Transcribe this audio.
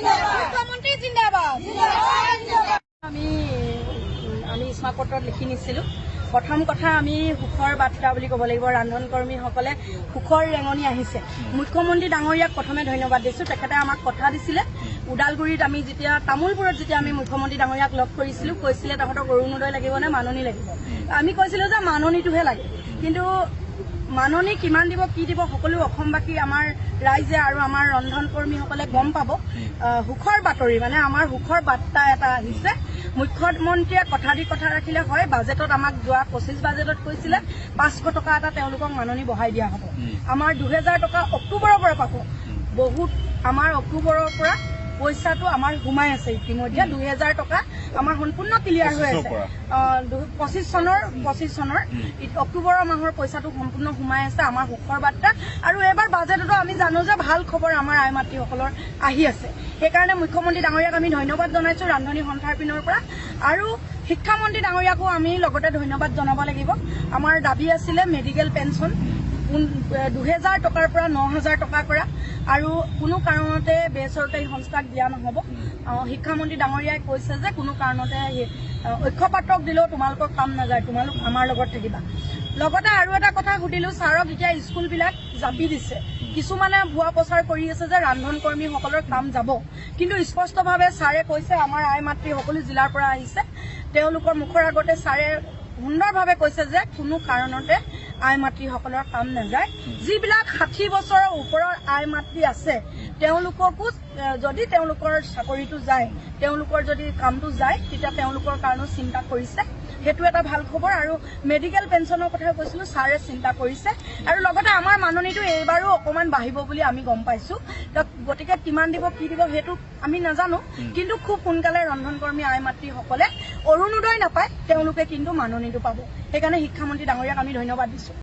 মুখ্যমন্ত্ৰী জিন্দাবাদ। আমি স্মাৰক পত্ৰত লিখি নিছিলোঁ। প্ৰথম কথা আমি সুখৰ বাৰ্তা বুলি ক'ব লাগিব। ৰান্ধন কৰ্মীসকলে সুখৰ ৰেঙনি আহিছে। মুখ্যমন্ত্ৰী ডাঙৰীয়াক প্ৰথমে ধন্যবাদ দিছোঁ। তেখেতে আমাক কথা দিছিলে ওদালগুৰিত আমি যেতিয়া তামোলপুৰত যেতিয়া আমি মুখ্যমন্ত্ৰী ডাঙৰীয়াক লগ কৰিছিলোঁ, কৈছিলে তহঁতক অৰুণোদয় লাগিব নে মাননি লাগিব। আমি কৈছিলোঁ যে মাননিটোহে লাগে, কিন্তু মাননি কিমান দিব কি দিব সকলো অসমবাসী আমাৰ ৰাইজে আৰু আমাৰ ৰন্ধন কৰ্মীসকলে গম পাব। সুখৰ বাতৰি মানে আমাৰ সুখৰ বাৰ্তা এটা আহিছে। মুখ্যমন্ত্ৰীয়ে কথা ৰাখিলে হয়। বাজেটত আমাক যোৱা 25 বাজেটত কৈছিলে 500 টকা এটা তেওঁলোকক মাননি বঢ়াই দিয়া হ'ব। আমাৰ 2000 টকা অক্টোবৰৰ পৰা পাব। বহুত আমাৰ অক্টোবৰৰ পৰা পইচাটো আমাৰ সোমাই আছে ইতিমধ্যে 2000 টকা আমাৰ সম্পূৰ্ণ ক্লিয়াৰ হৈ আছে। 25 চনৰ অক্টোবৰৰ মাহৰ পইচাটো সম্পূৰ্ণ সোমাই আছে। আমাৰ সুখৰ বাৰ্তা আৰু এইবাৰ বাজেটতো আমি জানো যে ভাল খবৰ আমাৰ আই মাতৃসকলৰ আহি আছে। সেইকাৰণে মুখ্যমন্ত্ৰী ডাঙৰীয়াক আমি ধন্যবাদ জনাইছোঁ ৰান্ধনী সন্থাৰ পিনৰ পৰা। আৰু শিক্ষামন্ত্ৰী ডাঙৰীয়াকো আমি লগতে ধন্যবাদ জনাব লাগিব। আমাৰ দাবী আছিলে মেডিকেল পেঞ্চন 2000 টকাৰ পৰা 9000 টকা কৰা আৰু কোনো কাৰণতে বেচৰকাৰী সংস্থাক দিয়া নহ'ব। শিক্ষামন্ত্ৰী ডাঙৰীয়াই কৈছে যে কোনো কাৰণতে ঐক্যপাত্ৰক দিলেও তোমালোকৰ কাম নাযায়, তোমালোক আমাৰ লগত থাকিবা। লগতে আৰু এটা কথা সুধিলোঁ, ছাৰক এতিয়া স্কুলবিলাক জাপি দিছে। কিছুমানে ভুৱা প্ৰচাৰ কৰি আছে যে ৰান্ধন কৰ্মীসকলৰ কাম যাব, কিন্তু স্পষ্টভাৱে ছাৰে কৈছে আমাৰ আই মাতৃ সকলো জিলাৰ পৰা আহিছে। তেওঁলোকৰ মুখৰ আগতে ছাৰে সুন্দৰভাৱে কৈছে যে কোনো কাৰণতে আই মাতৃসকলৰ কাম নাযায়। যিবিলাক 60 বছৰৰ ওপৰৰ আই মাতৃ আছে তেওঁলোককো যদি তেওঁলোকৰ চাকৰিটো যায়, তেওঁলোকৰ যদি কামটো যায়, তেতিয়া তেওঁলোকৰ কাৰণেও চিন্তা কৰিছে। সেইটো এটা ভাল খবৰ। আৰু মেডিকেল পেঞ্চনৰ কথা কৈছিলোঁ, ছাৰে চিন্তা কৰিছে। আৰু লগতে আমাৰ মাননিটো এইবাৰো অকণমান বাঢ়িব বুলি আমি গম পাইছোঁ। গতিকে কিমান দিব কি দিব সেইটো আমি নাজানো, কিন্তু খুব সোনকালে ৰন্ধন কৰ্মী আই মাতৃসকলে অৰুণোদয় নাপায়, তেওঁলোকে কিন্তু মাননিটো পাব। সেইকাৰণে শিক্ষামন্ত্ৰী ডাঙৰীয়াক আমি ধন্যবাদ দিছোঁ।